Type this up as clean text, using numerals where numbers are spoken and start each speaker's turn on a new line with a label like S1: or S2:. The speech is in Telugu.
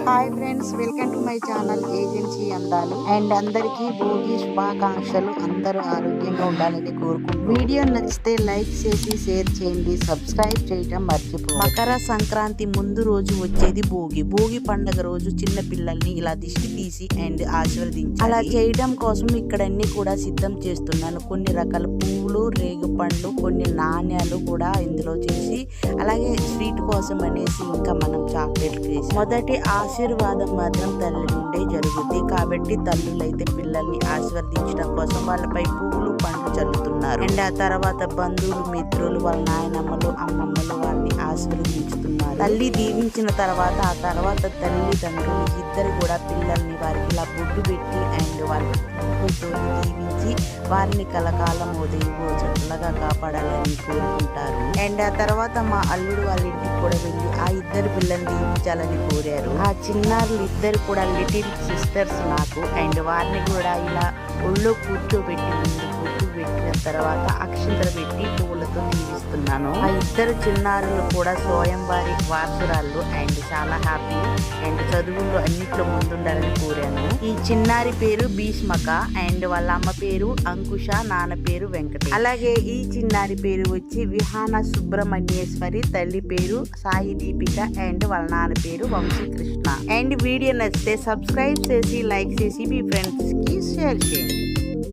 S1: Hi friends, welcome to my channel agency అందాలు. అండ్ అందరికీ భోగి శుభాకాంక్షలు. అందరూ ఆరోగ్యంగా ఉండాలని కోరుకుంటూ వీడియో నచ్చితే లైక్ చేసి షేర్ చేయండి, సబ్స్క్రైబ్ చేయడం మర్చిపో. మకర సంక్రాంతి ముందు రోజు వచ్చేది భోగి. భోగి పండుగ రోజు చిన్న పిల్లల్ని ఇలా దిష్టి తీసి అండ్ ఆశీర్వదించాలి. అలా చేయడం కోసం ఇక్కడ అన్ని కూడా సిద్ధం చేస్తున్నాను. కొన్ని రకాల పువ్వులు, రేగు పండ్లు, కొన్ని నాణ్యాలు కూడా ఇందులో చేసి, అలాగే స్వీట్ కోసం అనేసి ఇంకా మనం చాక్లెట్లు చేసి, మొదటి ఆశీర్వాదం మాత్రం తల్లి నుండే జరుగుతుంది. కాబట్టి తల్లులైతే పిల్లల్ని ఆశీర్వదించడం కోసం వాళ్ళపై పువ్వులు, పండ్లు చల్లుతున్నారు. అండ్ ఆ తర్వాత బంధువులు, మిత్రులు, వాళ్ళ నాయనమ్మలు, అమ్మమ్మలు వారిని ఆశీర్వదించుతున్నారు. తల్లి దీవించిన తర్వాత ఆ తర్వాత తల్లిదండ్రులు ఇద్దరు కూడా పిల్లల్ని వారికి ఇలా బొట్టు పెట్టి అండ్ వాళ్ళ పువ్వులతో దీవించి వారిని కలకాలం ఉదయమో చల్లగా కాపాడాలని కోరుకుంటారు. అండ్ ఆ తర్వాత మా అల్లుడు వాళ్ళ ఇంటికి కూడా వెళ్ళి ఆ ఇద్దరు పిల్లల్ని దీవించాలని కోరారు. ఆ చిన్నారులు ఇద్దరు కూడా లిటిల్ సిస్టర్స్ నాకు. అండ్ వారిని కూడా ఇలా ఒళ్ళో కూర్చోబెట్టి ముందు పెట్టిన తర్వాత అక్షంతలు పెట్టి పువ్వులతో దీవిస్తున్నాను. ఆ ఇద్దరు చిన్నారులు కూడా స్వయం వారి వారసురాళ్ళు అండ్ చాలా హ్యాపీ అండ్ చదువుల్లో అన్నిట్లో ముందుండాలని కోరాను. ఈ చిన్నారి పేరు భీష్మక అండ్ వాళ్ళ అమ్మ పేరు అంకుశ, నాన్న పేరు వెంకట. అలాగే ఈ చిన్నారి పేరు వచ్చి విహాన సుబ్రహ్మణ్యేశ్వరి, తల్లి పేరు సాయి దీపిక అండ్ వాళ్ళ నాన్న పేరు వంశీకృష్ణ. అండ్ వీడియో నచ్చితే సబ్స్క్రైబ్ చేసి లైక్ చేసి మీ ఫ్రెండ్స్ కి షేర్ చేయండి.